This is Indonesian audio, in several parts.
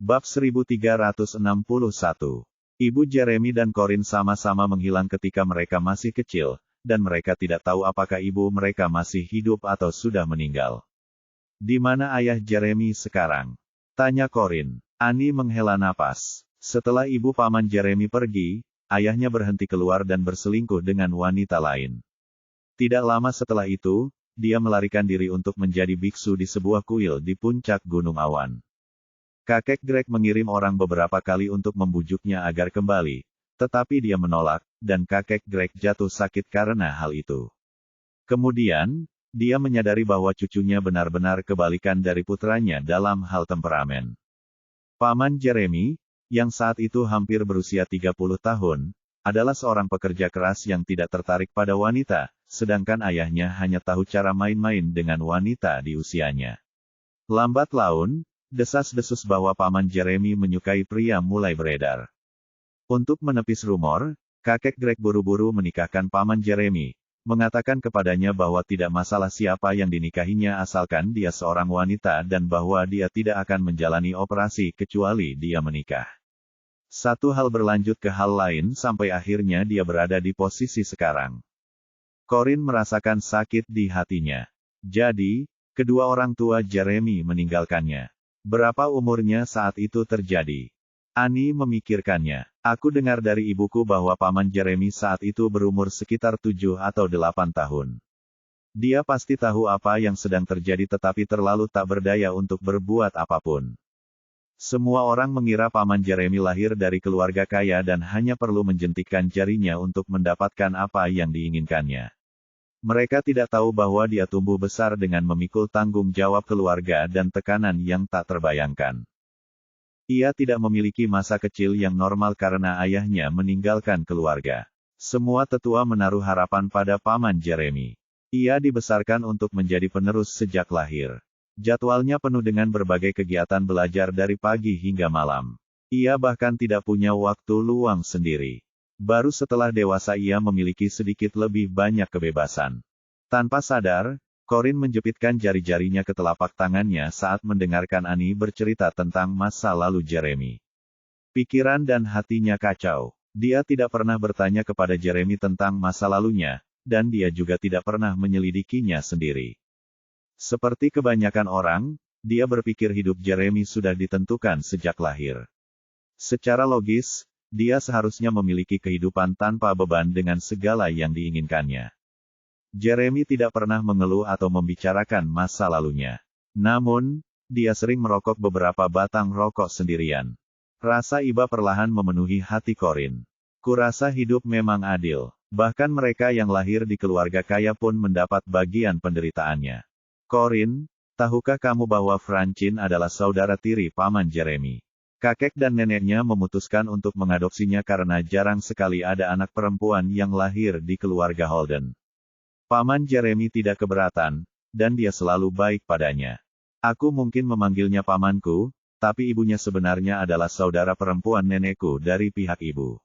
Bab 1361. Ibu Jeremy dan Corinne sama-sama menghilang ketika mereka masih kecil, dan mereka tidak tahu apakah ibu mereka masih hidup atau sudah meninggal. "Di mana ayah Jeremy sekarang?" tanya Corinne. Annie menghela napas. Setelah ibu paman Jeremy pergi, ayahnya berhenti keluar dan berselingkuh dengan wanita lain. Tidak lama setelah itu, dia melarikan diri untuk menjadi biksu di sebuah kuil di puncak Gunung Awan. Kakek Greg mengirim orang beberapa kali untuk membujuknya agar kembali, tetapi dia menolak, dan kakek Greg jatuh sakit karena hal itu. Kemudian, dia menyadari bahwa cucunya benar-benar kebalikan dari putranya dalam hal temperamen. Paman Jeremy, yang saat itu hampir berusia 30 tahun, adalah seorang pekerja keras yang tidak tertarik pada wanita, sedangkan ayahnya hanya tahu cara main-main dengan wanita di usianya. Lambat laun, desas-desus bahwa paman Jeremy menyukai pria mulai beredar. Untuk menepis rumor, kakek Greg buru-buru menikahkan paman Jeremy, mengatakan kepadanya bahwa tidak masalah siapa yang dinikahinya asalkan dia seorang wanita dan bahwa dia tidak akan menjalani operasi kecuali dia menikah. Satu hal berlanjut ke hal lain sampai akhirnya dia berada di posisi sekarang. Corinne merasakan sakit di hatinya. Jadi, kedua orang tua Jeremy meninggalkannya. Berapa umurnya saat itu terjadi? Annie memikirkannya. Aku dengar dari ibuku bahwa paman Jeremy saat itu berumur sekitar 7 atau 8 tahun. Dia pasti tahu apa yang sedang terjadi tetapi terlalu tak berdaya untuk berbuat apapun. Semua orang mengira paman Jeremy lahir dari keluarga kaya dan hanya perlu menjentikkan jarinya untuk mendapatkan apa yang diinginkannya. Mereka tidak tahu bahwa dia tumbuh besar dengan memikul tanggung jawab keluarga dan tekanan yang tak terbayangkan. Ia tidak memiliki masa kecil yang normal karena ayahnya meninggalkan keluarga. Semua tetua menaruh harapan pada paman Jeremy. Ia dibesarkan untuk menjadi penerus sejak lahir. Jadwalnya penuh dengan berbagai kegiatan belajar dari pagi hingga malam. Ia bahkan tidak punya waktu luang sendiri. Baru setelah dewasa ia memiliki sedikit lebih banyak kebebasan. Tanpa sadar, Corinne menjepitkan jari-jarinya ke telapak tangannya saat mendengarkan Annie bercerita tentang masa lalu Jeremy. Pikiran dan hatinya kacau. Dia tidak pernah bertanya kepada Jeremy tentang masa lalunya, dan dia juga tidak pernah menyelidikinya sendiri. Seperti kebanyakan orang, dia berpikir hidup Jeremy sudah ditentukan sejak lahir. Secara logis, dia seharusnya memiliki kehidupan tanpa beban dengan segala yang diinginkannya. Jeremy tidak pernah mengeluh atau membicarakan masa lalunya. Namun, dia sering merokok beberapa batang rokok sendirian. Rasa iba perlahan memenuhi hati Corinne. Kurasa hidup memang adil. Bahkan mereka yang lahir di keluarga kaya pun mendapat bagian penderitaannya. Corinne, tahukah kamu bahwa Francine adalah saudara tiri paman Jeremy? Kakek dan neneknya memutuskan untuk mengadopsinya karena jarang sekali ada anak perempuan yang lahir di keluarga Holden. Paman Jeremy tidak keberatan, dan dia selalu baik padanya. Aku mungkin memanggilnya pamanku, tapi ibunya sebenarnya adalah saudara perempuan nenekku dari pihak ibu.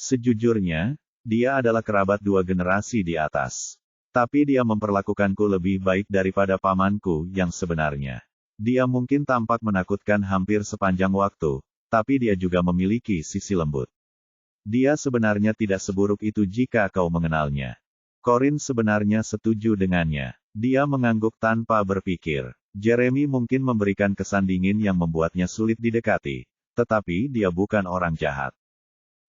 Sejujurnya, dia adalah kerabat 2 generasi di atas. Tapi dia memperlakukanku lebih baik daripada pamanku yang sebenarnya. Dia mungkin tampak menakutkan hampir sepanjang waktu, tapi dia juga memiliki sisi lembut. Dia sebenarnya tidak seburuk itu jika kau mengenalnya. Corinne sebenarnya setuju dengannya. Dia mengangguk tanpa berpikir. Jeremy mungkin memberikan kesan dingin yang membuatnya sulit didekati, tetapi dia bukan orang jahat.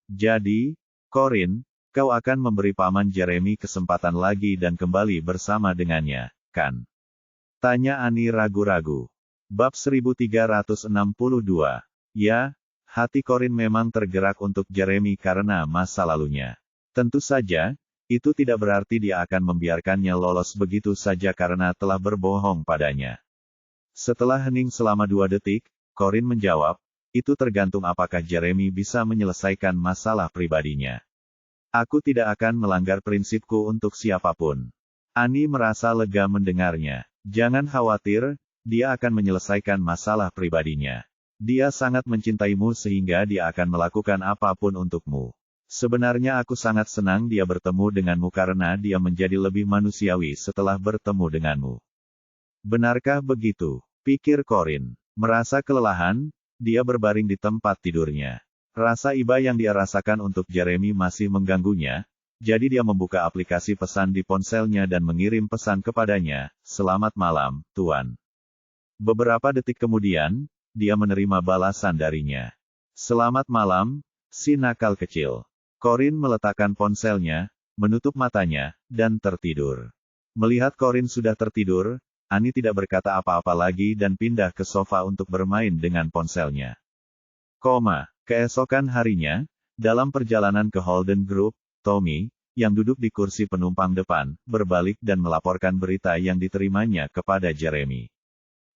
Jadi, Corinne, kau akan memberi paman Jeremy kesempatan lagi dan kembali bersama dengannya, kan? Tanya Annie ragu-ragu. Bab 1362. Ya, hati Corinne memang tergerak untuk Jeremy karena masa lalunya. Tentu saja, itu tidak berarti dia akan membiarkannya lolos begitu saja karena telah berbohong padanya. Setelah hening selama 2 detik, Corinne menjawab, itu tergantung apakah Jeremy bisa menyelesaikan masalah pribadinya. Aku tidak akan melanggar prinsipku untuk siapapun. Annie merasa lega mendengarnya. Jangan khawatir, dia akan menyelesaikan masalah pribadinya. Dia sangat mencintaimu sehingga dia akan melakukan apapun untukmu. Sebenarnya aku sangat senang dia bertemu denganmu karena dia menjadi lebih manusiawi setelah bertemu denganmu. Benarkah begitu? Pikir Corinne. Merasa kelelahan, dia berbaring di tempat tidurnya. Rasa iba yang dia rasakan untuk Jeremy masih mengganggunya, jadi dia membuka aplikasi pesan di ponselnya dan mengirim pesan kepadanya, "Selamat malam, Tuan." Beberapa detik kemudian, dia menerima balasan darinya. "Selamat malam, si nakal kecil." Corin meletakkan ponselnya, menutup matanya, dan tertidur. Melihat Corin sudah tertidur, Annie tidak berkata apa-apa lagi dan pindah ke sofa untuk bermain dengan ponselnya. Keesokan harinya, dalam perjalanan ke Holden Group, Tommy, yang duduk di kursi penumpang depan, berbalik dan melaporkan berita yang diterimanya kepada Jeremy.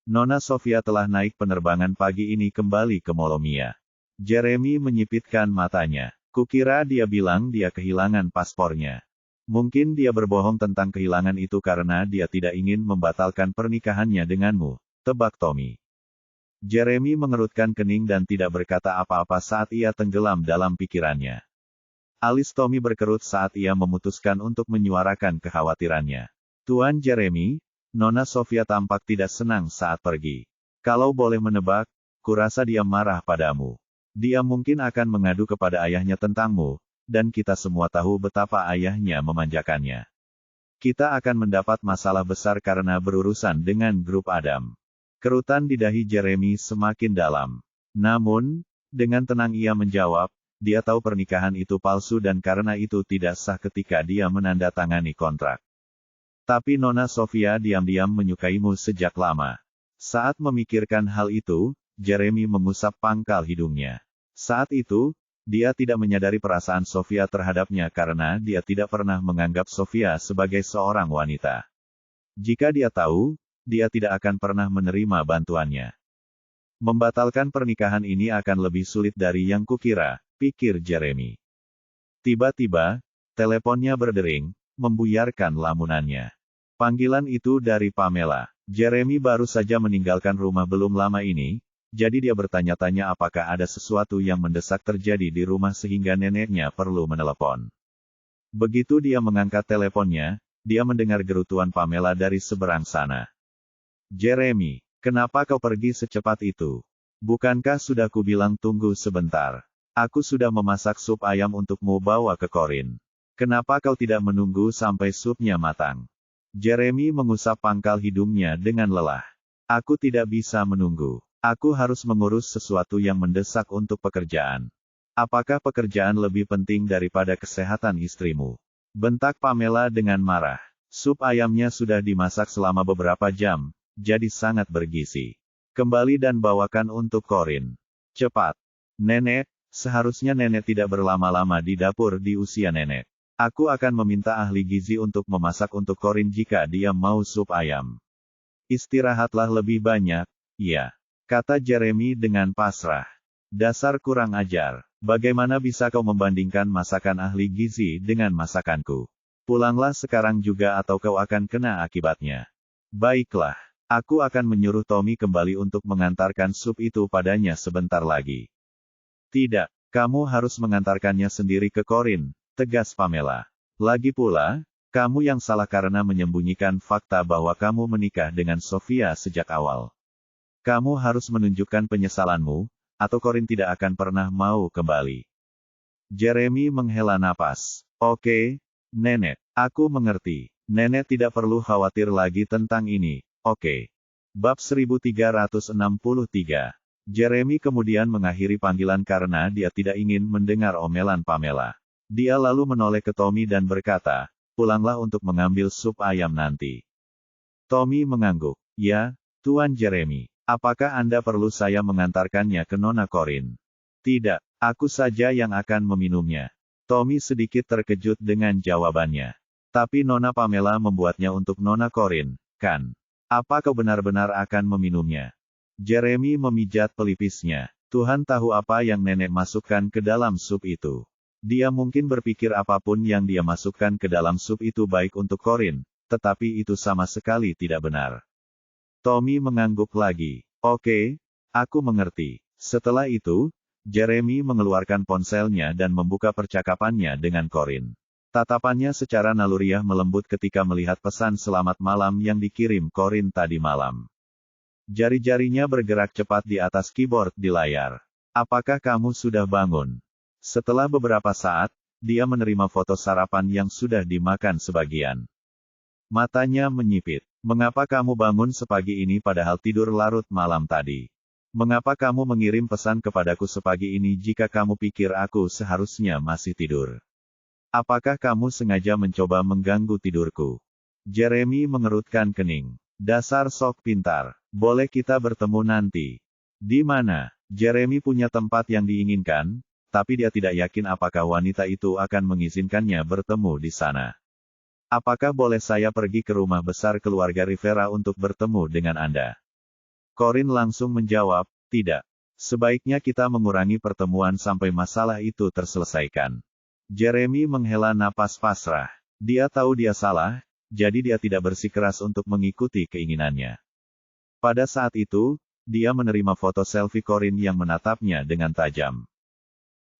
Nona Sofia telah naik penerbangan pagi ini kembali ke Molomia. Jeremy menyipitkan matanya. Kukira dia bilang dia kehilangan paspornya. Mungkin dia berbohong tentang kehilangan itu karena dia tidak ingin membatalkan pernikahannya denganmu, tebak Tommy. Jeremy mengerutkan kening dan tidak berkata apa-apa saat ia tenggelam dalam pikirannya. Alis Tommy berkerut saat ia memutuskan untuk menyuarakan kekhawatirannya. "Tuan Jeremy, Nona Sofia tampak tidak senang saat pergi. Kalau boleh menebak, kurasa dia marah padamu. Dia mungkin akan mengadu kepada ayahnya tentangmu, dan kita semua tahu betapa ayahnya memanjakannya. Kita akan mendapat masalah besar karena berurusan dengan grup Adam." Kerutan di dahi Jeremy semakin dalam. Namun, dengan tenang ia menjawab, dia tahu pernikahan itu palsu dan karena itu tidak sah ketika dia menandatangani kontrak. Tapi Nona Sofia diam-diam menyukaimu sejak lama. Saat memikirkan hal itu, Jeremy mengusap pangkal hidungnya. Saat itu, dia tidak menyadari perasaan Sofia terhadapnya karena dia tidak pernah menganggap Sofia sebagai seorang wanita. Jika dia tahu, dia tidak akan pernah menerima bantuannya. Membatalkan pernikahan ini akan lebih sulit dari yang kukira, pikir Jeremy. Tiba-tiba, teleponnya berdering, membuyarkan lamunannya. Panggilan itu dari Pamela. Jeremy baru saja meninggalkan rumah belum lama ini, jadi dia bertanya-tanya apakah ada sesuatu yang mendesak terjadi di rumah sehingga neneknya perlu menelepon. Begitu dia mengangkat teleponnya, dia mendengar gerutuan Pamela dari seberang sana. "Jeremy, kenapa kau pergi secepat itu? Bukankah sudah kubilang tunggu sebentar? Aku sudah memasak sup ayam untukmu bawa ke Corin. Kenapa kau tidak menunggu sampai supnya matang?" Jeremy mengusap pangkal hidungnya dengan lelah. "Aku tidak bisa menunggu. Aku harus mengurus sesuatu yang mendesak untuk pekerjaan." "Apakah pekerjaan lebih penting daripada kesehatan istrimu?" bentak Pamela dengan marah. "Sup ayamnya sudah dimasak selama beberapa jam, jadi sangat bergizi. Kembali dan bawakan untuk Corin. Cepat." "Nenek, seharusnya nenek tidak berlama-lama di dapur di usia nenek. Aku akan meminta ahli gizi untuk memasak untuk Corin jika dia mau sup ayam." "Istirahatlah lebih banyak, ya," kata Jeremy dengan pasrah. "Dasar kurang ajar. Bagaimana bisa kau membandingkan masakan ahli gizi dengan masakanku? Pulanglah sekarang juga atau kau akan kena akibatnya." "Baiklah. Aku akan menyuruh Tommy kembali untuk mengantarkan sup itu padanya sebentar lagi." "Tidak, kamu harus mengantarkannya sendiri ke Corin," tegas Pamela. "Lagi pula, kamu yang salah karena menyembunyikan fakta bahwa kamu menikah dengan Sofia sejak awal. Kamu harus menunjukkan penyesalanmu, atau Corin tidak akan pernah mau kembali." Jeremy menghela napas. "Oke, Nenek, aku mengerti. Nenek tidak perlu khawatir lagi tentang ini. Oke." Bab 1363. Jeremy kemudian mengakhiri panggilan karena dia tidak ingin mendengar omelan Pamela. Dia lalu menoleh ke Tommy dan berkata, "Pulanglah untuk mengambil sup ayam nanti." Tommy mengangguk. "Ya, Tuan Jeremy. Apakah Anda perlu saya mengantarkannya ke Nona Corin?" "Tidak, aku saja yang akan meminumnya." Tommy sedikit terkejut dengan jawabannya. "Tapi Nona Pamela membuatnya untuk Nona Corin, kan? Apa kau benar-benar akan meminumnya?" Jeremy memijat pelipisnya. Tuhan tahu apa yang nenek masukkan ke dalam sup itu. Dia mungkin berpikir apapun yang dia masukkan ke dalam sup itu baik untuk Corin, tetapi itu sama sekali tidak benar. Tommy mengangguk lagi. "Oke, aku mengerti." Setelah itu, Jeremy mengeluarkan ponselnya dan membuka percakapannya dengan Corin. Tatapannya secara naluriah melembut ketika melihat pesan selamat malam yang dikirim Corin tadi malam. Jari-jarinya bergerak cepat di atas keyboard di layar. Apakah kamu sudah bangun? Setelah beberapa saat, dia menerima foto sarapan yang sudah dimakan sebagian. Matanya menyipit. Mengapa kamu bangun sepagi ini padahal tidur larut malam tadi? Mengapa kamu mengirim pesan kepadaku sepagi ini jika kamu pikir aku seharusnya masih tidur? Apakah kamu sengaja mencoba mengganggu tidurku? Jeremy mengerutkan kening. Dasar sok pintar. Boleh kita bertemu nanti? Di mana? Jeremy punya tempat yang diinginkan, tapi dia tidak yakin apakah wanita itu akan mengizinkannya bertemu di sana. Apakah boleh saya pergi ke rumah besar keluarga Rivera untuk bertemu dengan Anda? Corinne langsung menjawab, tidak. Sebaiknya kita mengurangi pertemuan sampai masalah itu terselesaikan. Jeremy menghela napas pasrah. Dia tahu dia salah, jadi dia tidak bersikeras untuk mengikuti keinginannya. Pada saat itu, dia menerima foto selfie Corinne yang menatapnya dengan tajam.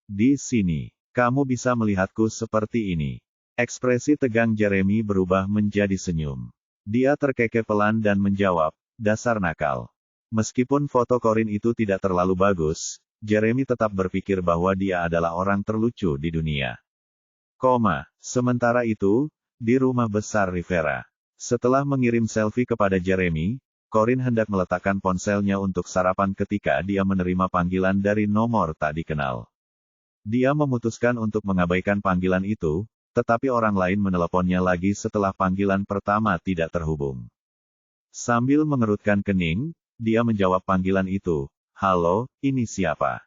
Di sini, kamu bisa melihatku seperti ini. Ekspresi tegang Jeremy berubah menjadi senyum. Dia terkekeh pelan dan menjawab, dasar nakal. Meskipun foto Corinne itu tidak terlalu bagus, Jeremy tetap berpikir bahwa dia adalah orang terlucu di dunia. Sementara itu, di rumah besar Rivera. Setelah mengirim selfie kepada Jeremy, Corinne hendak meletakkan ponselnya untuk sarapan ketika dia menerima panggilan dari nomor tak dikenal. Dia memutuskan untuk mengabaikan panggilan itu, tetapi orang lain meneleponnya lagi setelah panggilan pertama tidak terhubung. Sambil mengerutkan kening, dia menjawab panggilan itu. Halo, ini siapa?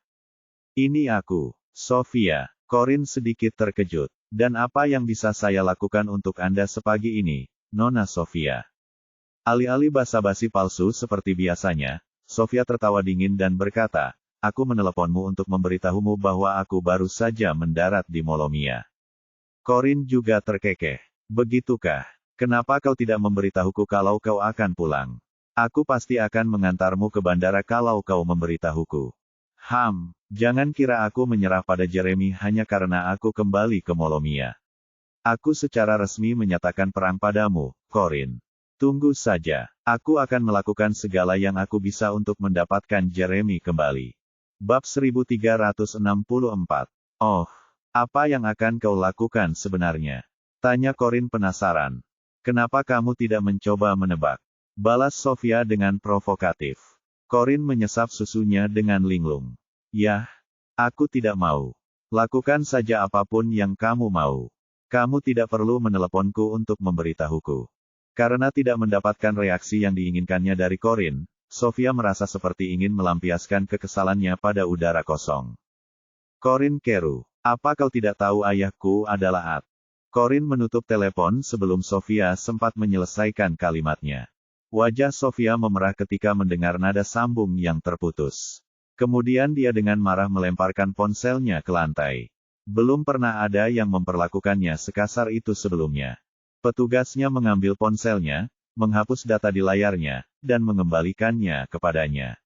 Ini aku, Sofia. Corinne sedikit terkejut. Dan apa yang bisa saya lakukan untuk Anda sepagi ini, Nona Sofia? Alih-alih basa-basi palsu seperti biasanya, Sofia tertawa dingin dan berkata, aku meneleponmu untuk memberitahumu bahwa aku baru saja mendarat di Molomia. Corinne juga terkekeh. Begitukah? Kenapa kau tidak memberitahuku kalau kau akan pulang? Aku pasti akan mengantarmu ke bandara kalau kau memberitahuku. Jangan kira aku menyerah pada Jeremy hanya karena aku kembali ke Molomia. Aku secara resmi menyatakan perang padamu, Corinne. Tunggu saja, aku akan melakukan segala yang aku bisa untuk mendapatkan Jeremy kembali. Bab 1364. Oh, apa yang akan kau lakukan sebenarnya? Tanya Corinne penasaran. Kenapa kamu tidak mencoba menebak? Balas Sofia dengan provokatif. Corinne menyesap susunya dengan linglung. Yah, aku tidak mau. Lakukan saja apapun yang kamu mau. Kamu tidak perlu meneleponku untuk memberitahuku. Karena tidak mendapatkan reaksi yang diinginkannya dari Corinne, Sofia merasa seperti ingin melampiaskan kekesalannya pada udara kosong. Corinne keru. Apa kau tidak tahu ayahku adalah Ad? Corinne menutup telepon sebelum Sofia sempat menyelesaikan kalimatnya. Wajah Sofia memerah ketika mendengar nada sambung yang terputus. Kemudian dia dengan marah melemparkan ponselnya ke lantai. Belum pernah ada yang memperlakukannya sekasar itu sebelumnya. Petugasnya mengambil ponselnya, menghapus data di layarnya, dan mengembalikannya kepadanya.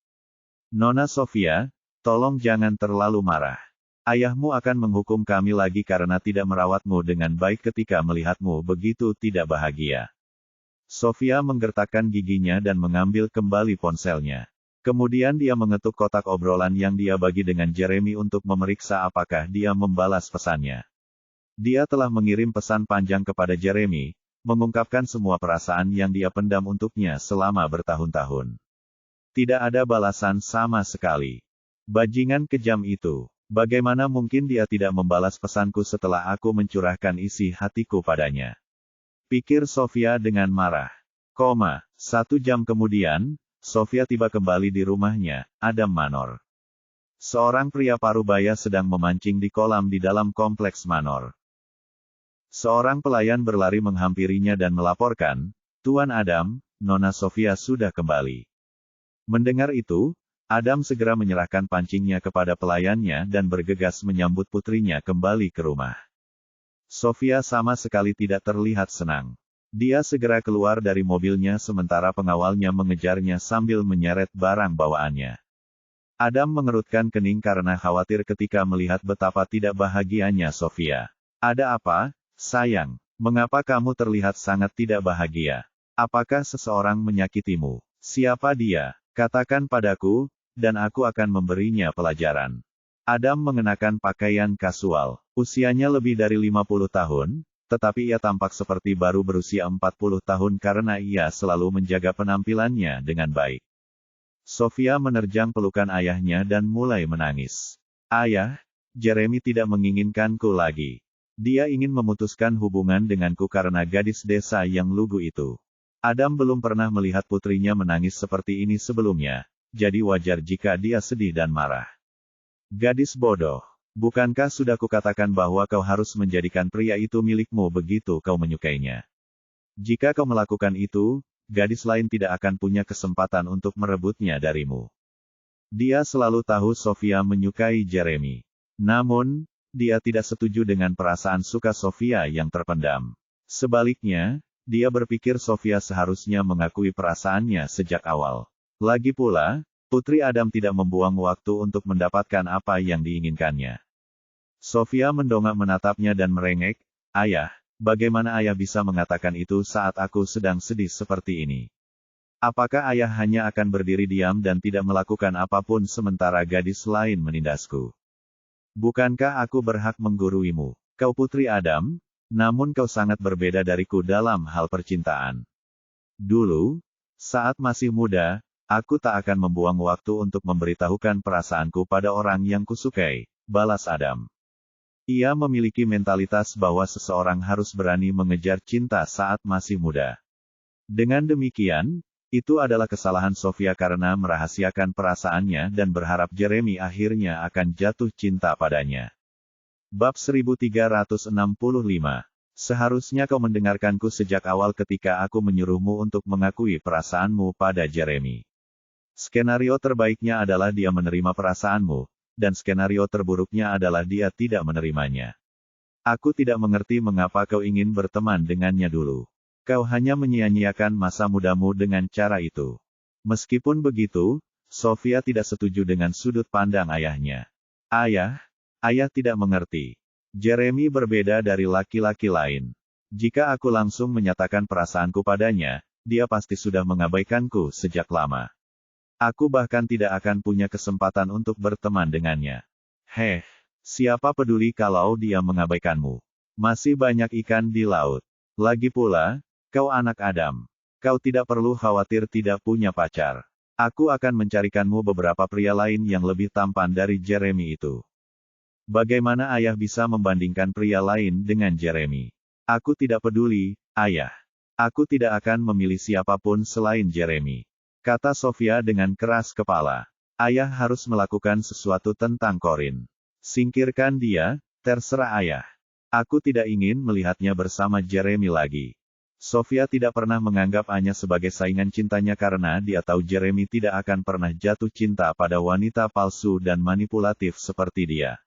Nona Sofia, tolong jangan terlalu marah. Ayahmu akan menghukum kami lagi karena tidak merawatmu dengan baik ketika melihatmu begitu tidak bahagia. Sofia menggertakkan giginya dan mengambil kembali ponselnya. Kemudian dia mengetuk kotak obrolan yang dia bagi dengan Jeremy untuk memeriksa apakah dia membalas pesannya. Dia telah mengirim pesan panjang kepada Jeremy, mengungkapkan semua perasaan yang dia pendam untuknya selama bertahun-tahun. Tidak ada balasan sama sekali. Bajingan kejam itu. Bagaimana mungkin dia tidak membalas pesanku setelah aku mencurahkan isi hatiku padanya? Pikir Sofia dengan marah. 1 jam kemudian, Sofia tiba kembali di rumahnya, Adam Manor. Seorang pria parubaya sedang memancing di kolam di dalam kompleks Manor. Seorang pelayan berlari menghampirinya dan melaporkan, Tuan Adam, Nona Sofia sudah kembali. Mendengar itu, Adam segera menyerahkan pancingnya kepada pelayannya dan bergegas menyambut putrinya kembali ke rumah. Sofia sama sekali tidak terlihat senang. Dia segera keluar dari mobilnya sementara pengawalnya mengejarnya sambil menyeret barang bawaannya. Adam mengerutkan kening karena khawatir ketika melihat betapa tidak bahagianya Sofia. Ada apa, sayang? Mengapa kamu terlihat sangat tidak bahagia? Apakah seseorang menyakitimu? Siapa dia? Katakan padaku, dan aku akan memberinya pelajaran. Adam mengenakan pakaian kasual. Usianya lebih dari 50 tahun, tetapi ia tampak seperti baru berusia 40 tahun karena ia selalu menjaga penampilannya dengan baik. Sofia menerjang pelukan ayahnya dan mulai menangis. Ayah, Jeremy tidak menginginkanku lagi. Dia ingin memutuskan hubungan denganku karena gadis desa yang lugu itu. Adam belum pernah melihat putrinya menangis seperti ini sebelumnya, jadi wajar jika dia sedih dan marah. Gadis bodoh, bukankah sudah kukatakan bahwa kau harus menjadikan pria itu milikmu begitu kau menyukainya? Jika kau melakukan itu, gadis lain tidak akan punya kesempatan untuk merebutnya darimu. Dia selalu tahu Sofia menyukai Jeremy. Namun, dia tidak setuju dengan perasaan suka Sofia yang terpendam. Sebaliknya, dia berpikir Sofia seharusnya mengakui perasaannya sejak awal. Lagi pula, Putri Adam tidak membuang waktu untuk mendapatkan apa yang diinginkannya. Sofia mendongak menatapnya dan merengek, "Ayah, bagaimana ayah bisa mengatakan itu saat aku sedang sedih seperti ini? Apakah ayah hanya akan berdiri diam dan tidak melakukan apapun sementara gadis lain menindasku? Bukankah aku berhak mengguruimu? Kau Putri Adam, namun kau sangat berbeda dariku dalam hal percintaan. Dulu, saat masih muda, aku tak akan membuang waktu untuk memberitahukan perasaanku pada orang yang kusukai," balas Adam. Ia memiliki mentalitas bahwa seseorang harus berani mengejar cinta saat masih muda. Dengan demikian, itu adalah kesalahan Sofia karena merahasiakan perasaannya dan berharap Jeremy akhirnya akan jatuh cinta padanya. Bab 1365. Seharusnya kau mendengarkanku sejak awal ketika aku menyuruhmu untuk mengakui perasaanmu pada Jeremy. Skenario terbaiknya adalah dia menerima perasaanmu, dan skenario terburuknya adalah dia tidak menerimanya. Aku tidak mengerti mengapa kau ingin berteman dengannya dulu. Kau hanya menyia-nyiakan masa mudamu dengan cara itu. Meskipun begitu, Sofia tidak setuju dengan sudut pandang ayahnya. Ayah tidak mengerti. Jeremy berbeda dari laki-laki lain. Jika aku langsung menyatakan perasaanku padanya, dia pasti sudah mengabaikanku sejak lama. Aku bahkan tidak akan punya kesempatan untuk berteman dengannya. Siapa peduli kalau dia mengabaikanmu? Masih banyak ikan di laut. Lagi pula, kau anak Adam. Kau tidak perlu khawatir tidak punya pacar. Aku akan mencarikanmu beberapa pria lain yang lebih tampan dari Jeremy itu. Bagaimana ayah bisa membandingkan pria lain dengan Jeremy? Aku tidak peduli, ayah. Aku tidak akan memilih siapapun selain Jeremy, kata Sofia dengan keras kepala. Ayah harus melakukan sesuatu tentang Corin. Singkirkan dia, terserah ayah. Aku tidak ingin melihatnya bersama Jeremy lagi. Sofia tidak pernah menganggap Anya sebagai saingan cintanya karena dia tahu Jeremy tidak akan pernah jatuh cinta pada wanita palsu dan manipulatif seperti dia.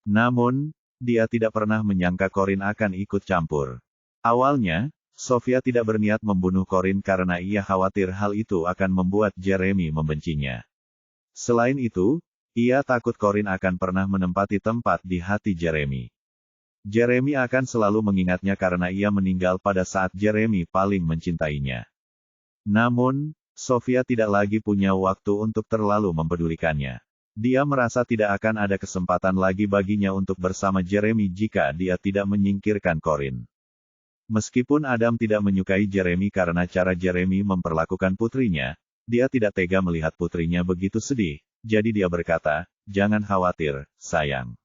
Namun, dia tidak pernah menyangka Corin akan ikut campur. Awalnya, Sofia tidak berniat membunuh Corin karena ia khawatir hal itu akan membuat Jeremy membencinya. Selain itu, ia takut Corin akan pernah menempati tempat di hati Jeremy. Jeremy akan selalu mengingatnya karena ia meninggal pada saat Jeremy paling mencintainya. Namun, Sofia tidak lagi punya waktu untuk terlalu mempedulikannya. Dia merasa tidak akan ada kesempatan lagi baginya untuk bersama Jeremy jika dia tidak menyingkirkan Corin. Meskipun Adam tidak menyukai Jeremy karena cara Jeremy memperlakukan putrinya, dia tidak tega melihat putrinya begitu sedih, jadi dia berkata, "Jangan khawatir, sayang.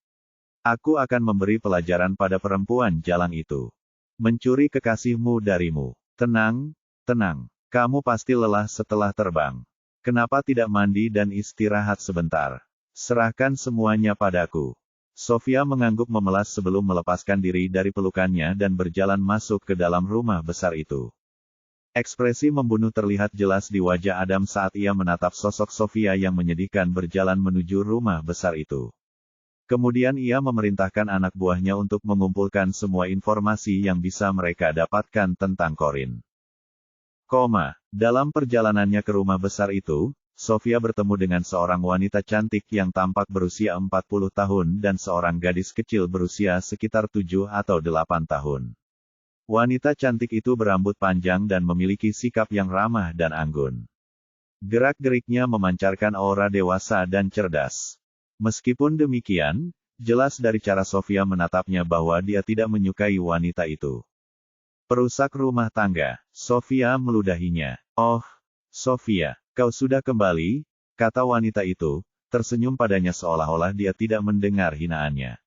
Aku akan memberi pelajaran pada perempuan jalang itu. Mencuri kekasihmu darimu. Tenang, kamu pasti lelah setelah terbang. Kenapa tidak mandi dan istirahat sebentar? Serahkan semuanya padaku." Sofia mengangguk memelas sebelum melepaskan diri dari pelukannya dan berjalan masuk ke dalam rumah besar itu. Ekspresi membunuh terlihat jelas di wajah Adam saat ia menatap sosok Sofia yang menyedihkan berjalan menuju rumah besar itu. Kemudian ia memerintahkan anak buahnya untuk mengumpulkan semua informasi yang bisa mereka dapatkan tentang Corin. Dalam perjalanannya ke rumah besar itu, Sofia bertemu dengan seorang wanita cantik yang tampak berusia 40 tahun dan seorang gadis kecil berusia sekitar 7 atau 8 tahun. Wanita cantik itu berambut panjang dan memiliki sikap yang ramah dan anggun. Gerak-geriknya memancarkan aura dewasa dan cerdas. Meskipun demikian, jelas dari cara Sofia menatapnya bahwa dia tidak menyukai wanita itu. Perusak rumah tangga, Sofia meludahinya. Oh, Sofia, kau sudah kembali, kata wanita itu, tersenyum padanya seolah-olah dia tidak mendengar hinaannya.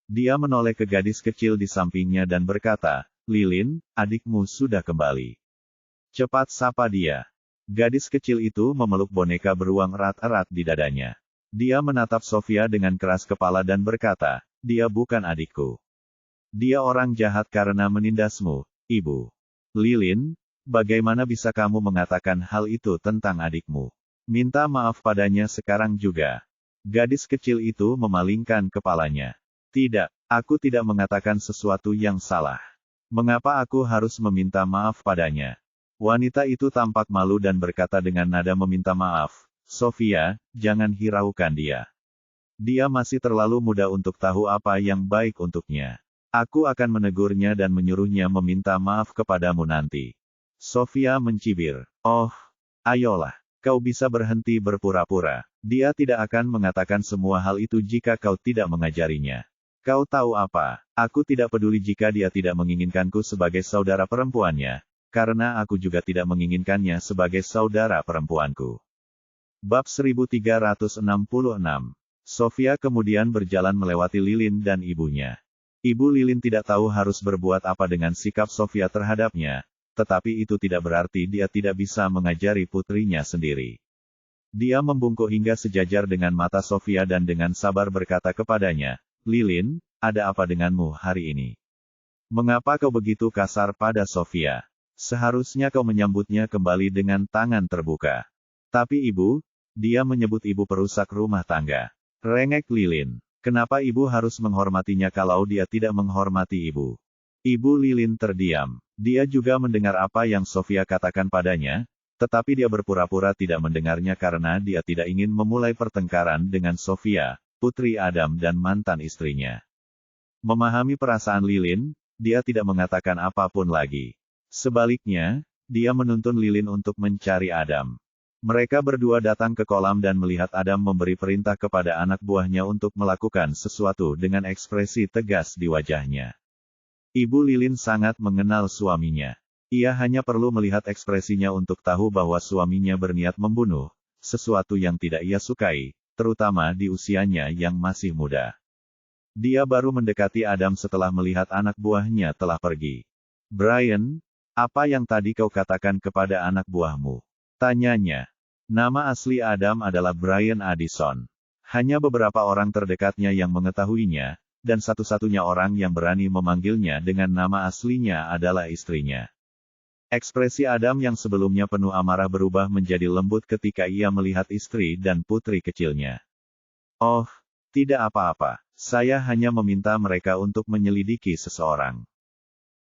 Dia menoleh ke gadis kecil di sampingnya dan berkata, Lilin, adikmu sudah kembali. Cepat sapa dia. Gadis kecil itu memeluk boneka beruang erat-erat di dadanya. Dia menatap Sofia dengan keras kepala dan berkata, dia bukan adikku. Dia orang jahat karena menindasmu, ibu. Lilin, bagaimana bisa kamu mengatakan hal itu tentang adikmu? Minta maaf padanya sekarang juga. Gadis kecil itu memalingkan kepalanya. Tidak, aku tidak mengatakan sesuatu yang salah. Mengapa aku harus meminta maaf padanya? Wanita itu tampak malu dan berkata dengan nada meminta maaf, Sofia, jangan hiraukan dia. Dia masih terlalu muda untuk tahu apa yang baik untuknya. Aku akan menegurnya dan menyuruhnya meminta maaf kepadamu nanti. Sofia mencibir. Oh, ayolah. Kau bisa berhenti berpura-pura. Dia tidak akan mengatakan semua hal itu jika kau tidak mengajarinya. Kau tahu apa? Aku tidak peduli jika dia tidak menginginkanku sebagai saudara perempuannya, karena aku juga tidak menginginkannya sebagai saudara perempuanku. Bab 1366. Sofia kemudian berjalan melewati Lilin dan ibunya. Ibu Lilin tidak tahu harus berbuat apa dengan sikap Sofia terhadapnya, tetapi itu tidak berarti dia tidak bisa mengajari putrinya sendiri. Dia membungkuk hingga sejajar dengan mata Sofia dan dengan sabar berkata kepadanya, Lilin, ada apa denganmu hari ini? Mengapa kau begitu kasar pada Sofia? Seharusnya kau menyambutnya kembali dengan tangan terbuka. Tapi ibu, dia menyebut ibu perusak rumah tangga. Rengek Lilin. Kenapa ibu harus menghormatinya kalau dia tidak menghormati ibu? Ibu Lilin terdiam. Dia juga mendengar apa yang Sofia katakan padanya, tetapi dia berpura-pura tidak mendengarnya karena dia tidak ingin memulai pertengkaran dengan Sofia, putri Adam dan mantan istrinya. Memahami perasaan Lilin, dia tidak mengatakan apapun lagi. Sebaliknya, dia menuntun Lilin untuk mencari Adam. Mereka berdua datang ke kolam dan melihat Adam memberi perintah kepada anak buahnya untuk melakukan sesuatu dengan ekspresi tegas di wajahnya. Ibu Lilin sangat mengenal suaminya. Ia hanya perlu melihat ekspresinya untuk tahu bahwa suaminya berniat membunuh, sesuatu yang tidak ia sukai, terutama di usianya yang masih muda. Dia baru mendekati Adam setelah melihat anak buahnya telah pergi. Brian, apa yang tadi kau katakan kepada anak buahmu? Tanyanya. Nama asli Adam adalah Brian Addison. Hanya beberapa orang terdekatnya yang mengetahuinya, dan satu-satunya orang yang berani memanggilnya dengan nama aslinya adalah istrinya. Ekspresi Adam yang sebelumnya penuh amarah berubah menjadi lembut ketika ia melihat istri dan putri kecilnya. Oh, tidak apa-apa, saya hanya meminta mereka untuk menyelidiki seseorang.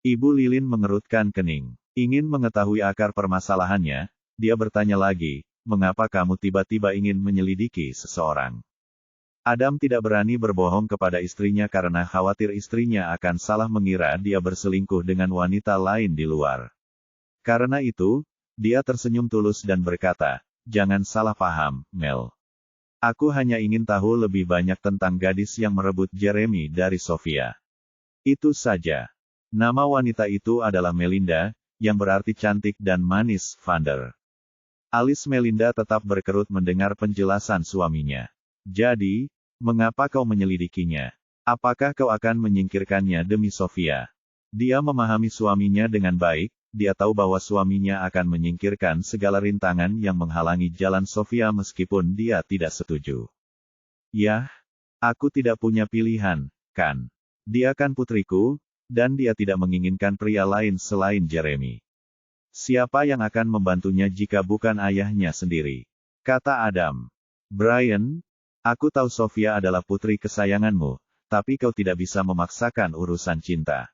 Ibu Lilin mengerutkan kening. Ingin mengetahui akar permasalahannya, dia bertanya lagi, mengapa kamu tiba-tiba ingin menyelidiki seseorang? Adam tidak berani berbohong kepada istrinya karena khawatir istrinya akan salah mengira dia berselingkuh dengan wanita lain di luar. Karena itu, dia tersenyum tulus dan berkata, jangan salah paham, Mel. Aku hanya ingin tahu lebih banyak tentang gadis yang merebut Jeremy dari Sofia. Itu saja. Nama wanita itu adalah Melinda, yang berarti cantik dan manis, Vander. Alis Melinda tetap berkerut mendengar penjelasan suaminya. Jadi, mengapa kau menyelidikinya? Apakah kau akan menyingkirkannya demi Sofia? Dia memahami suaminya dengan baik, dia tahu bahwa suaminya akan menyingkirkan segala rintangan yang menghalangi jalan Sofia meskipun dia tidak setuju. Yah, aku tidak punya pilihan, kan? Dia kan putriku, dan dia tidak menginginkan pria lain selain Jeremy. Siapa yang akan membantunya jika bukan ayahnya sendiri? Kata Adam. Brian, aku tahu Sofia adalah putri kesayanganmu, tapi kau tidak bisa memaksakan urusan cinta.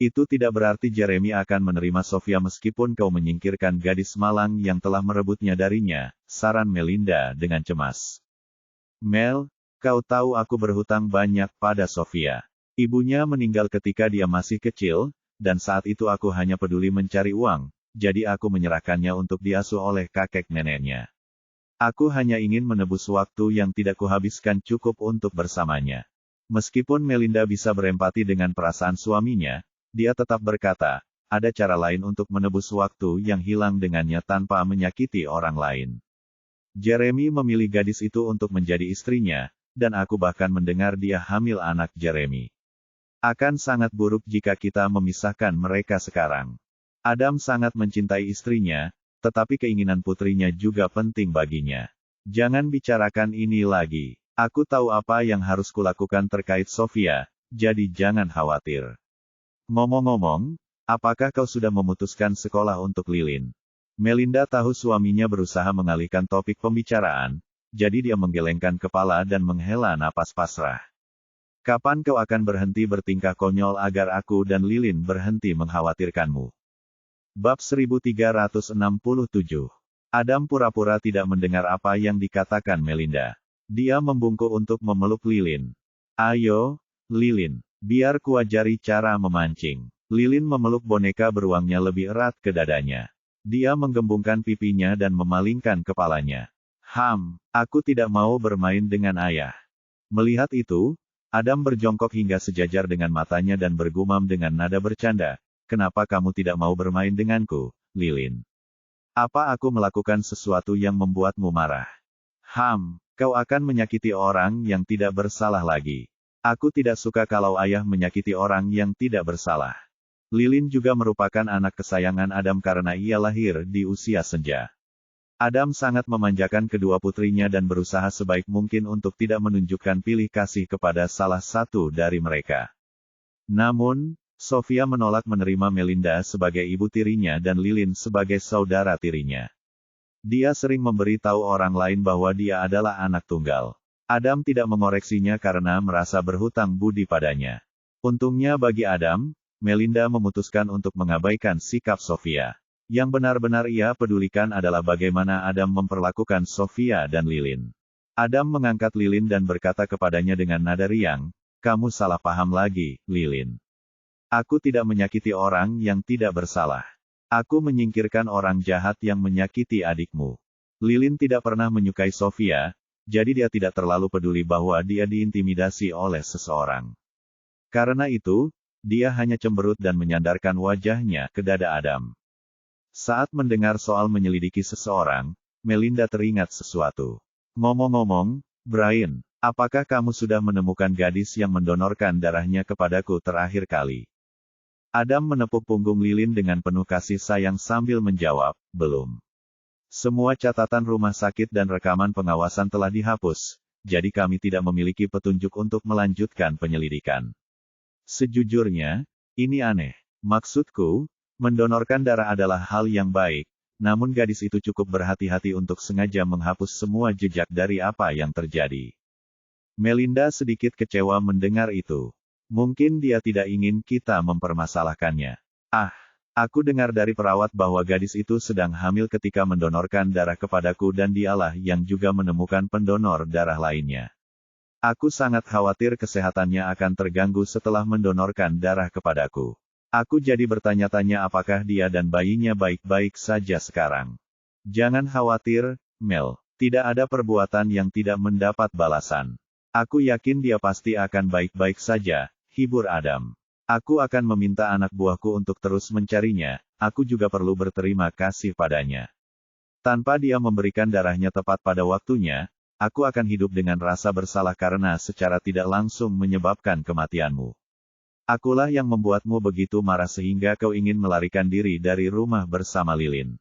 Itu tidak berarti Jeremy akan menerima Sofia meskipun kau menyingkirkan gadis malang yang telah merebutnya darinya, saran Melinda dengan cemas. Mel, kau tahu aku berhutang banyak pada Sofia. Ibunya meninggal ketika dia masih kecil, dan saat itu aku hanya peduli mencari uang, jadi aku menyerahkannya untuk diasuh oleh kakek neneknya. Aku hanya ingin menebus waktu yang tidak kuhabiskan cukup untuk bersamanya. Meskipun Melinda bisa berempati dengan perasaan suaminya, dia tetap berkata, ada cara lain untuk menebus waktu yang hilang dengannya tanpa menyakiti orang lain. Jeremy memilih gadis itu untuk menjadi istrinya, dan aku bahkan mendengar dia hamil anak Jeremy. Akan sangat buruk jika kita memisahkan mereka sekarang. Adam sangat mencintai istrinya, tetapi keinginan putrinya juga penting baginya. Jangan bicarakan ini lagi. Aku tahu apa yang harus kulakukan terkait Sofia, jadi jangan khawatir. Ngomong-ngomong, apakah kau sudah memutuskan sekolah untuk Lilin? Melinda tahu suaminya berusaha mengalihkan topik pembicaraan, jadi dia menggelengkan kepala dan menghela napas pasrah. Kapan kau akan berhenti bertingkah konyol agar aku dan Lilin berhenti mengkhawatirkanmu? Bab 1367. Adam pura-pura tidak mendengar apa yang dikatakan Melinda. Dia membungkuk untuk memeluk Lilin. Ayo, Lilin, biar kuajari cara memancing. Lilin memeluk boneka beruangnya lebih erat ke dadanya. Dia menggembungkan pipinya dan memalingkan kepalanya. Aku tidak mau bermain dengan ayah. Melihat itu, Adam berjongkok hingga sejajar dengan matanya dan bergumam dengan nada bercanda, kenapa kamu tidak mau bermain denganku, Lilin? Apa aku melakukan sesuatu yang membuatmu marah? Kau akan menyakiti orang yang tidak bersalah lagi. Aku tidak suka kalau ayah menyakiti orang yang tidak bersalah. Lilin juga merupakan anak kesayangan Adam karena ia lahir di usia senja. Adam sangat memanjakan kedua putrinya dan berusaha sebaik mungkin untuk tidak menunjukkan pilih kasih kepada salah satu dari mereka. Namun, Sofia menolak menerima Melinda sebagai ibu tirinya dan Lilin sebagai saudara tirinya. Dia sering memberi tahu orang lain bahwa dia adalah anak tunggal. Adam tidak mengoreksinya karena merasa berhutang budi padanya. Untungnya bagi Adam, Melinda memutuskan untuk mengabaikan sikap Sofia. Yang benar-benar ia pedulikan adalah bagaimana Adam memperlakukan Sofia dan Lilin. Adam mengangkat Lilin dan berkata kepadanya dengan nada riang, kamu salah paham lagi, Lilin. Aku tidak menyakiti orang yang tidak bersalah. Aku menyingkirkan orang jahat yang menyakiti adikmu. Lilin tidak pernah menyukai Sofia, jadi dia tidak terlalu peduli bahwa dia diintimidasi oleh seseorang. Karena itu, dia hanya cemberut dan menyandarkan wajahnya ke dada Adam. Saat mendengar soal menyelidiki seseorang, Melinda teringat sesuatu. Ngomong-ngomong, Brian, apakah kamu sudah menemukan gadis yang mendonorkan darahnya kepadaku terakhir kali? Adam menepuk punggung Lilin dengan penuh kasih sayang sambil menjawab, belum. Semua catatan rumah sakit dan rekaman pengawasan telah dihapus, jadi kami tidak memiliki petunjuk untuk melanjutkan penyelidikan. Sejujurnya, ini aneh. Maksudku, mendonorkan darah adalah hal yang baik, namun gadis itu cukup berhati-hati untuk sengaja menghapus semua jejak dari apa yang terjadi. Melinda sedikit kecewa mendengar itu. Mungkin dia tidak ingin kita mempermasalahkannya. Aku dengar dari perawat bahwa gadis itu sedang hamil ketika mendonorkan darah kepadaku dan dialah yang juga menemukan pendonor darah lainnya. Aku sangat khawatir kesehatannya akan terganggu setelah mendonorkan darah kepadaku. Aku jadi bertanya-tanya apakah dia dan bayinya baik-baik saja sekarang. Jangan khawatir, Mel. Tidak ada perbuatan yang tidak mendapat balasan. Aku yakin dia pasti akan baik-baik saja. Hibur Adam. Aku akan meminta anak buahku untuk terus mencarinya, aku juga perlu berterima kasih padanya. Tanpa dia memberikan darahnya tepat pada waktunya, aku akan hidup dengan rasa bersalah karena secara tidak langsung menyebabkan kematianmu. Akulah yang membuatmu begitu marah sehingga kau ingin melarikan diri dari rumah bersama Lilin.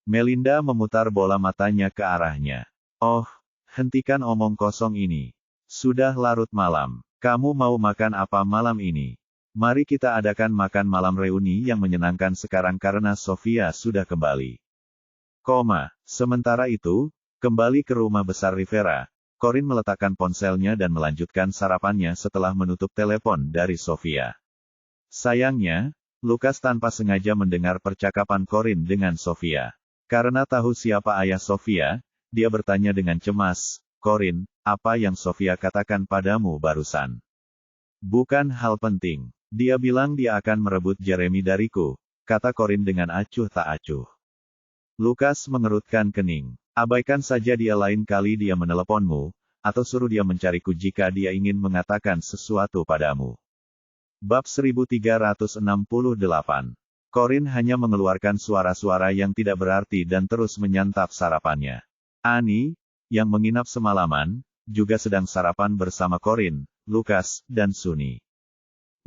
Melinda memutar bola matanya ke arahnya. Oh, hentikan omong kosong ini. Sudah larut malam. Kamu mau makan apa malam ini? Mari kita adakan makan malam reuni yang menyenangkan sekarang karena Sofia sudah kembali. Sementara itu, kembali ke rumah besar Rivera, Corin meletakkan ponselnya dan melanjutkan sarapannya setelah menutup telepon dari Sofia. Sayangnya, Lukas tanpa sengaja mendengar percakapan Corin dengan Sofia. Karena tahu siapa ayah Sofia, dia bertanya dengan cemas, Corin, apa yang Sofia katakan padamu barusan? Bukan hal penting. Dia bilang dia akan merebut Jeremy dariku. kata Corin dengan acuh tak acuh. Lukas mengerutkan kening. Abaikan saja dia, lain kali dia meneleponmu, atau suruh dia mencariku jika dia ingin mengatakan sesuatu padamu. Bab 1368. Corin hanya mengeluarkan suara-suara yang tidak berarti dan terus menyantap sarapannya. Annie, yang menginap semalaman, juga sedang sarapan bersama Corin, Lukas, dan Sunny.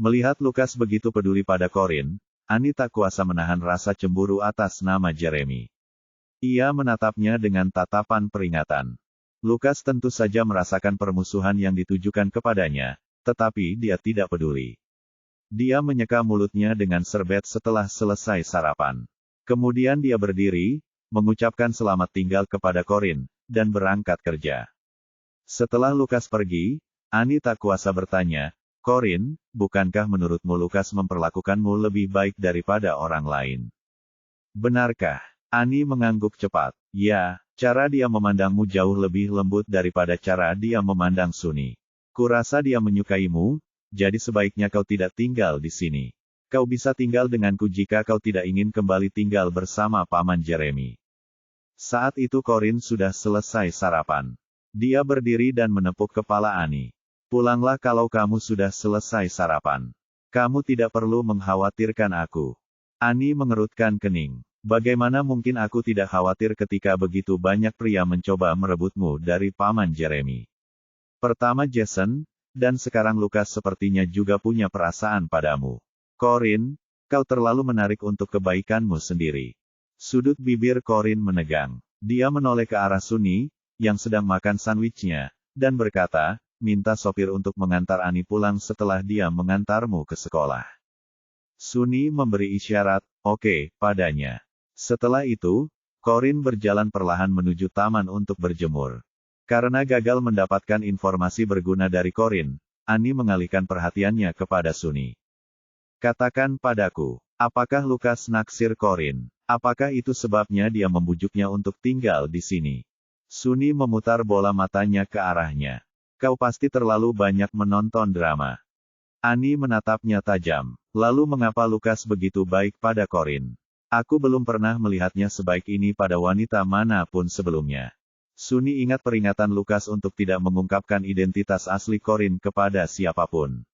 Melihat Lukas begitu peduli pada Corin, Annie tak kuasa menahan rasa cemburu atas nama Jeremy. Ia menatapnya dengan tatapan peringatan. Lukas tentu saja merasakan permusuhan yang ditujukan kepadanya, tetapi dia tidak peduli. Dia menyeka mulutnya dengan serbet setelah selesai sarapan. Kemudian dia berdiri, mengucapkan selamat tinggal kepada Corin, dan berangkat kerja. Setelah Lukas pergi, Annie tak kuasa bertanya, Corin, bukankah menurutmu Lukas memperlakukanmu lebih baik daripada orang lain? Benarkah? Annie mengangguk cepat. Ya, cara dia memandangmu jauh lebih lembut daripada cara dia memandang Sunny. Kurasa dia menyukaimu, jadi sebaiknya kau tidak tinggal di sini. Kau bisa tinggal denganku jika kau tidak ingin kembali tinggal bersama Paman Jeremy. Saat itu Corin sudah selesai sarapan. Dia berdiri dan menepuk kepala Annie. Pulanglah kalau kamu sudah selesai sarapan. Kamu tidak perlu mengkhawatirkan aku. Annie mengerutkan kening. Bagaimana mungkin aku tidak khawatir ketika begitu banyak pria mencoba merebutmu dari Paman Jeremy? Pertama Jason, dan sekarang Lukas sepertinya juga punya perasaan padamu. Corin, kau terlalu menarik untuk kebaikanmu sendiri. Sudut bibir Corin menegang. Dia menoleh ke arah Sunny, yang sedang makan sandwichnya, dan berkata, minta sopir untuk mengantar Annie pulang setelah dia mengantarmu ke sekolah. Sunny memberi isyarat, oke, padanya. Setelah itu, Corin berjalan perlahan menuju taman untuk berjemur. Karena gagal mendapatkan informasi berguna dari Corin, Annie mengalihkan perhatiannya kepada Sunny. Katakan padaku, apakah Lukas naksir Corin? Apakah itu sebabnya dia membujuknya untuk tinggal di sini? Sunny memutar bola matanya ke arahnya. Kau pasti terlalu banyak menonton drama. Annie menatapnya tajam. Lalu mengapa Lukas begitu baik pada Corin? Aku belum pernah melihatnya sebaik ini pada wanita manapun sebelumnya. Sunny ingat peringatan Lukas untuk tidak mengungkapkan identitas asli Corin kepada siapapun.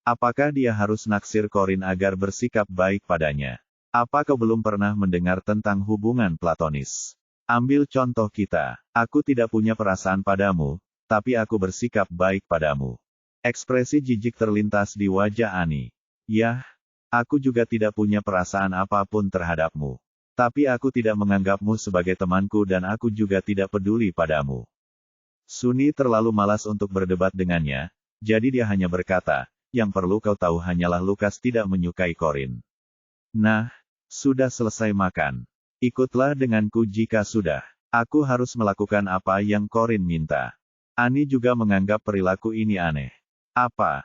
Apakah dia harus naksir Corin agar bersikap baik padanya? Apa kau belum pernah mendengar tentang hubungan platonis? Ambil contoh kita. Aku tidak punya perasaan padamu, tapi aku bersikap baik padamu. Ekspresi jijik terlintas di wajah Annie. Yah, aku juga tidak punya perasaan apapun terhadapmu. Tapi aku tidak menganggapmu sebagai temanku dan aku juga tidak peduli padamu. Sunny terlalu malas untuk berdebat dengannya, jadi dia hanya berkata, yang perlu kau tahu hanyalah Lukas tidak menyukai Corin. Nah, sudah selesai makan. Ikutlah denganku jika sudah. Aku harus melakukan apa yang Corin minta. Annie juga menganggap perilaku ini aneh. Apa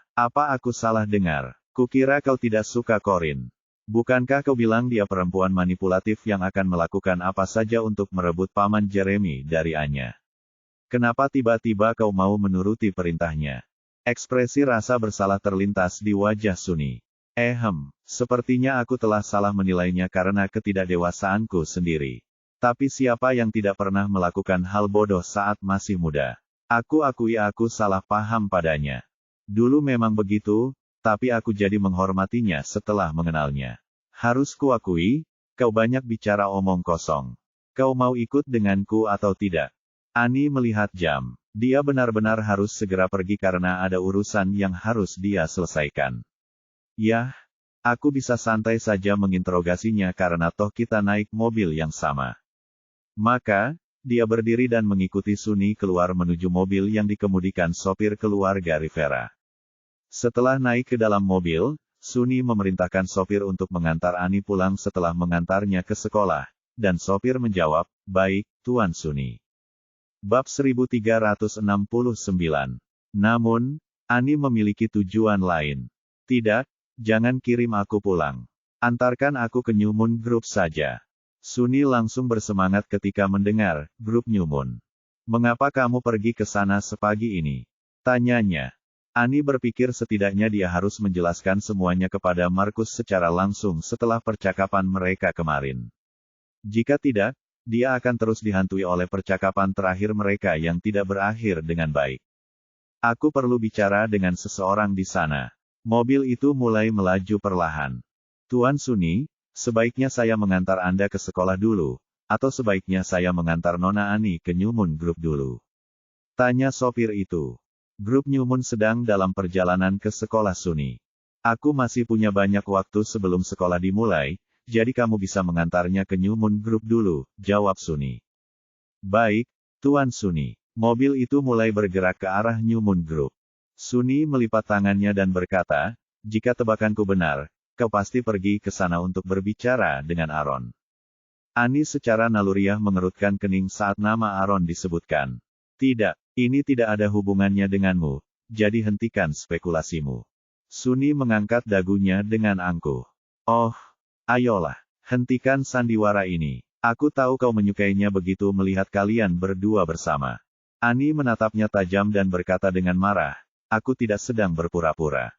aku salah dengar? Kukira kau tidak suka Corin. Bukankah kau bilang dia perempuan manipulatif yang akan melakukan apa saja untuk merebut Paman Jeremy dari Anya? Kenapa tiba-tiba kau mau menuruti perintahnya? Ekspresi rasa bersalah terlintas di wajah Sunny. Sepertinya aku telah salah menilainya karena ketidakdewasaanku sendiri. Tapi siapa yang tidak pernah melakukan hal bodoh saat masih muda? Aku akui aku salah paham padanya. Dulu memang begitu, tapi aku jadi menghormatinya setelah mengenalnya. Harus kuakui, kau banyak bicara omong kosong. Kau mau ikut denganku atau tidak? Annie melihat jam. Dia benar-benar harus segera pergi karena ada urusan yang harus dia selesaikan. Yah, aku bisa santai saja menginterogasinya karena toh kita naik mobil yang sama. Maka, dia berdiri dan mengikuti Sunny keluar menuju mobil yang dikemudikan sopir keluarga Rivera. Setelah naik ke dalam mobil, Sunny memerintahkan sopir untuk mengantar Annie pulang setelah mengantarnya ke sekolah, dan sopir menjawab, baik, Tuan Sunny. Bab 1369. Namun, Annie memiliki tujuan lain. Tidak, jangan kirim aku pulang. Antarkan aku ke New Moon Group saja. Sunny langsung bersemangat ketika mendengar, grup New Moon. Mengapa kamu pergi ke sana sepagi ini? Tanyanya. Ani berpikir setidaknya dia harus menjelaskan semuanya kepada Markus secara langsung setelah percakapan mereka kemarin. Jika tidak, dia akan terus dihantui oleh percakapan terakhir mereka yang tidak berakhir dengan baik. Aku perlu bicara dengan seseorang di sana. Mobil itu mulai melaju perlahan. Tuan Suni, sebaiknya saya mengantar Anda ke sekolah dulu, atau sebaiknya saya mengantar Nona Ani ke New Moon Group dulu? Tanya sopir itu. Grup New Moon sedang dalam perjalanan ke sekolah Suni. Aku masih punya banyak waktu sebelum sekolah dimulai, jadi kamu bisa mengantarnya ke New Moon Group dulu, jawab Suni. Baik, Tuan Suni. Mobil itu mulai bergerak ke arah New Moon Group. Suni melipat tangannya dan berkata, jika tebakanku benar, kau pasti pergi ke sana untuk berbicara dengan Aaron. Ani secara naluriah mengerutkan kening saat nama Aaron disebutkan. Tidak, ini tidak ada hubungannya denganmu, jadi hentikan spekulasimu. Suni mengangkat dagunya dengan angkuh. Oh, ayolah, hentikan sandiwara ini. Aku tahu kau menyukainya begitu melihat kalian berdua bersama. Ani menatapnya tajam dan berkata dengan marah, aku tidak sedang berpura-pura.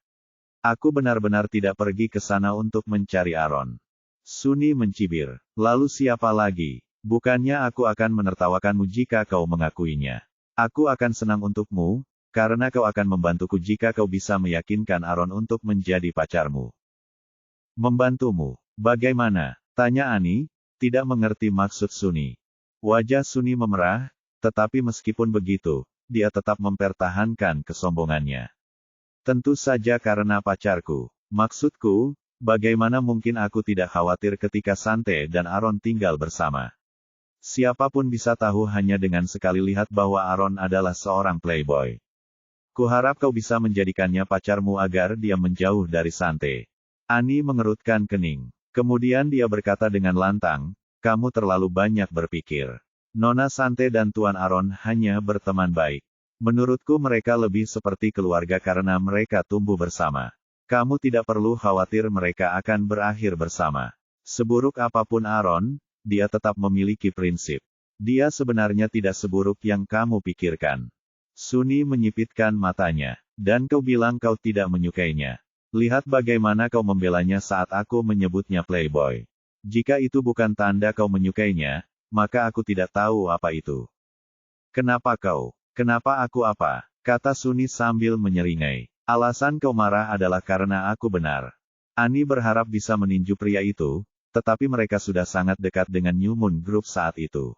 Aku benar-benar tidak pergi ke sana untuk mencari Aaron. Suni mencibir. Lalu siapa lagi? Bukannya aku akan menertawakanmu jika kau mengakuinya. Aku akan senang untukmu, karena kau akan membantuku jika kau bisa meyakinkan Aaron untuk menjadi pacarmu. Membantumu? Bagaimana? Tanya Ani, tidak mengerti maksud Suni. Wajah Suni memerah, tetapi meskipun begitu, dia tetap mempertahankan kesombongannya. Tentu saja karena pacarku. Maksudku, bagaimana mungkin aku tidak khawatir ketika Sante dan Aaron tinggal bersama? Siapapun bisa tahu hanya dengan sekali lihat bahwa Aaron adalah seorang playboy. Kuharap kau bisa menjadikannya pacarmu agar dia menjauh dari Sante. Ani mengerutkan kening. Kemudian dia berkata dengan lantang, kamu terlalu banyak berpikir. Nona Sante dan Tuan Aaron hanya berteman baik. Menurutku mereka lebih seperti keluarga karena mereka tumbuh bersama. Kamu tidak perlu khawatir mereka akan berakhir bersama. Seburuk apapun Aaron, dia tetap memiliki prinsip. Dia sebenarnya tidak seburuk yang kamu pikirkan. Suni menyipitkan matanya. Dan kau bilang kau tidak menyukainya. Lihat bagaimana kau membelanya saat aku menyebutnya playboy. Jika itu bukan tanda kau menyukainya, maka aku tidak tahu apa itu. Kenapa kau? Kenapa aku apa? Kata Suni sambil menyeringai. Alasan kau marah adalah karena aku benar. Ani berharap bisa meninju pria itu, tetapi mereka sudah sangat dekat dengan New Moon Group saat itu.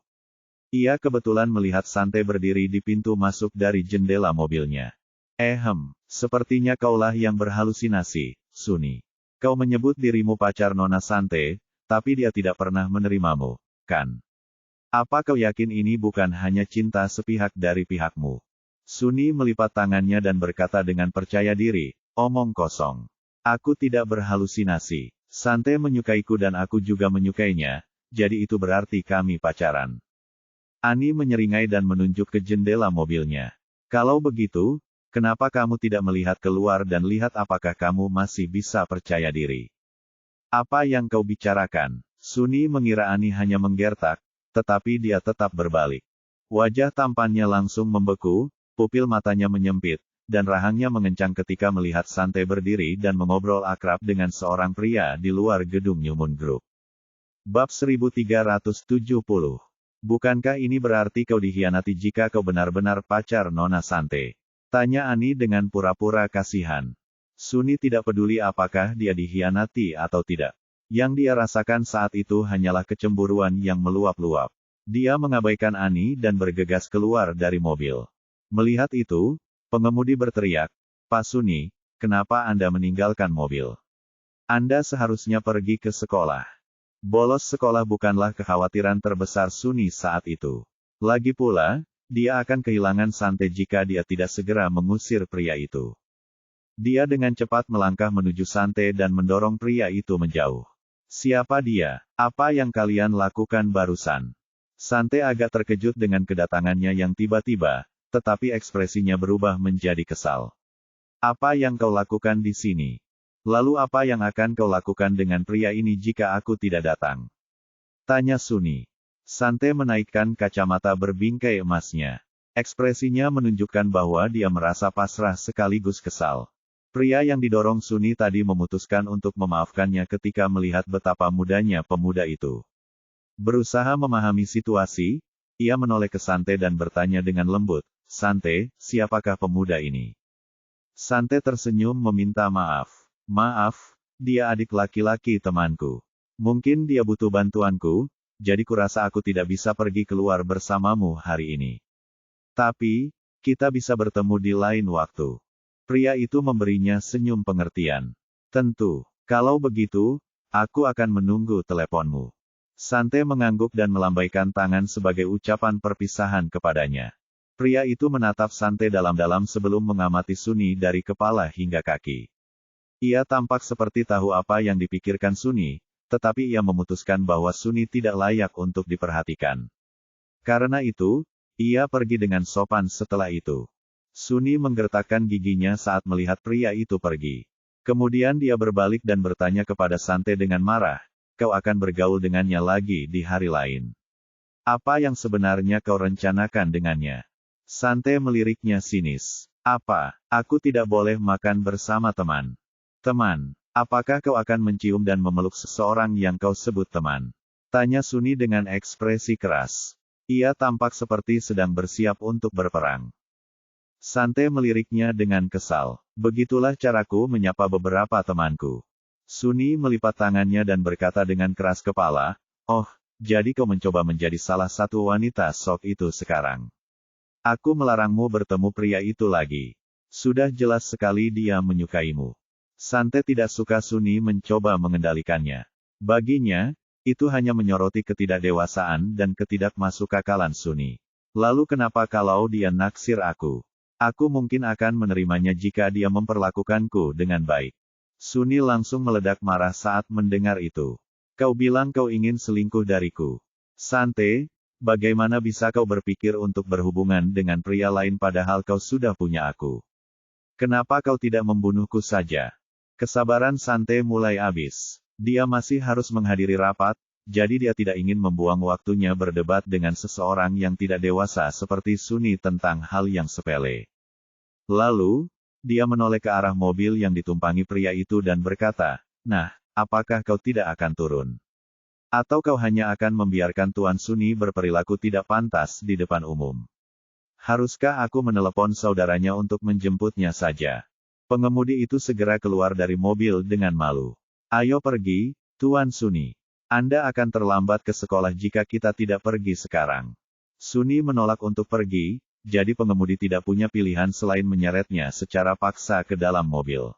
Ia kebetulan melihat Sante berdiri di pintu masuk dari jendela mobilnya. Sepertinya kaulah yang berhalusinasi, Suni. Kau menyebut dirimu pacar Nona Sante, tapi dia tidak pernah menerimamu, kan? Apa kau yakin ini bukan hanya cinta sepihak dari pihakmu? Suni melipat tangannya dan berkata dengan percaya diri, omong kosong. Aku tidak berhalusinasi. Sante menyukaiku dan aku juga menyukainya, jadi itu berarti kami pacaran. Ani menyeringai dan menunjuk ke jendela mobilnya. Kalau begitu, kenapa kamu tidak melihat keluar dan lihat apakah kamu masih bisa percaya diri? Apa yang kau bicarakan? Suni mengira Ani hanya menggertak, tetapi dia tetap berbalik. Wajah tampannya langsung membeku, pupil matanya menyempit, dan rahangnya mengencang ketika melihat Sante berdiri dan mengobrol akrab dengan seorang pria di luar gedung New Moon Group. Bab 1370. Bukankah ini berarti kau dikhianati jika kau benar-benar pacar Nona Sante? Tanya Ani dengan pura-pura kasihan. Suni tidak peduli apakah dia dikhianati atau tidak. Yang dia rasakan saat itu hanyalah kecemburuan yang meluap-luap. Dia mengabaikan Ani dan bergegas keluar dari mobil. Melihat itu, pengemudi berteriak, Pak Suni, kenapa Anda meninggalkan mobil? Anda seharusnya pergi ke sekolah. Bolos sekolah bukanlah kekhawatiran terbesar Suni saat itu. Lagi pula, dia akan kehilangan Sante jika dia tidak segera mengusir pria itu. Dia dengan cepat melangkah menuju Sante dan mendorong pria itu menjauh. Siapa dia? Apa yang kalian lakukan barusan? Sante agak terkejut dengan kedatangannya yang tiba-tiba, tetapi ekspresinya berubah menjadi kesal. Apa yang kau lakukan di sini? Lalu apa yang akan kau lakukan dengan pria ini jika aku tidak datang? Tanya Suni. Sante menaikkan kacamata berbingkai emasnya. Ekspresinya menunjukkan bahwa dia merasa pasrah sekaligus kesal. Pria yang didorong Sunny tadi memutuskan untuk memaafkannya ketika melihat betapa mudanya pemuda itu. Berusaha memahami situasi, ia menoleh ke Sante dan bertanya dengan lembut, "Sante, siapakah pemuda ini?" Sante tersenyum meminta maaf. "Maaf, dia adik laki-laki temanku. Mungkin dia butuh bantuanku, jadi kurasa aku tidak bisa pergi keluar bersamamu hari ini. Tapi, kita bisa bertemu di lain waktu." Pria itu memberinya senyum pengertian. "Tentu, kalau begitu, aku akan menunggu teleponmu." Sante mengangguk dan melambaikan tangan sebagai ucapan perpisahan kepadanya. Pria itu menatap Sante dalam-dalam sebelum mengamati Sunny dari kepala hingga kaki. Ia tampak seperti tahu apa yang dipikirkan Sunny, tetapi ia memutuskan bahwa Sunny tidak layak untuk diperhatikan. Karena itu, ia pergi dengan sopan setelah itu. Sunny menggertakkan giginya saat melihat pria itu pergi. Kemudian dia berbalik dan bertanya kepada Sante dengan marah, "Kau akan bergaul dengannya lagi di hari lain. Apa yang sebenarnya kau rencanakan dengannya?" Sante meliriknya sinis. "Apa, aku tidak boleh makan bersama teman? Teman, apakah kau akan mencium dan memeluk seseorang yang kau sebut teman?" Tanya Sunny dengan ekspresi keras. Ia tampak seperti sedang bersiap untuk berperang. Sante meliriknya dengan kesal. "Begitulah caraku menyapa beberapa temanku." Sunny melipat tangannya dan berkata dengan keras kepala, "Oh, jadi kau mencoba menjadi salah satu wanita sok itu sekarang. Aku melarangmu bertemu pria itu lagi. Sudah jelas sekali dia menyukaimu." Sante tidak suka Sunny mencoba mengendalikannya. Baginya, itu hanya menyoroti ketidakdewasaan dan ketidakmasukakalan Sunny. "Lalu kenapa kalau dia naksir aku? Aku mungkin akan menerimanya jika dia memperlakukanku dengan baik." Sunny langsung meledak marah saat mendengar itu. "Kau bilang kau ingin selingkuh dariku. Sante, bagaimana bisa kau berpikir untuk berhubungan dengan pria lain padahal kau sudah punya aku? Kenapa kau tidak membunuhku saja?" Kesabaran Sante mulai habis. Dia masih harus menghadiri rapat, jadi dia tidak ingin membuang waktunya berdebat dengan seseorang yang tidak dewasa seperti Sunny tentang hal yang sepele. Lalu, dia menoleh ke arah mobil yang ditumpangi pria itu dan berkata, "Nah, apakah kau tidak akan turun? Atau kau hanya akan membiarkan Tuan Sunny berperilaku tidak pantas di depan umum? Haruskah aku menelepon saudaranya untuk menjemputnya saja?" Pengemudi itu segera keluar dari mobil dengan malu. "Ayo pergi, Tuan Sunny. Anda akan terlambat ke sekolah jika kita tidak pergi sekarang." Sunny menolak untuk pergi, jadi pengemudi tidak punya pilihan selain menyeretnya secara paksa ke dalam mobil.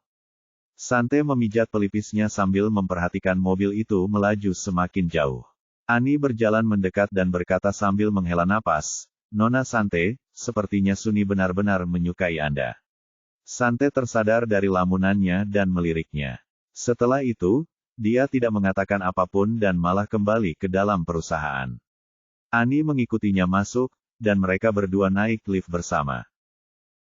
Sante memijat pelipisnya sambil memperhatikan mobil itu melaju semakin jauh. Ani berjalan mendekat dan berkata sambil menghela napas, "Nona Sante, sepertinya Sunny benar-benar menyukai Anda." Sante tersadar dari lamunannya dan meliriknya. Setelah itu, dia tidak mengatakan apapun dan malah kembali ke dalam perusahaan. Ani mengikutinya masuk, dan mereka berdua naik lift bersama.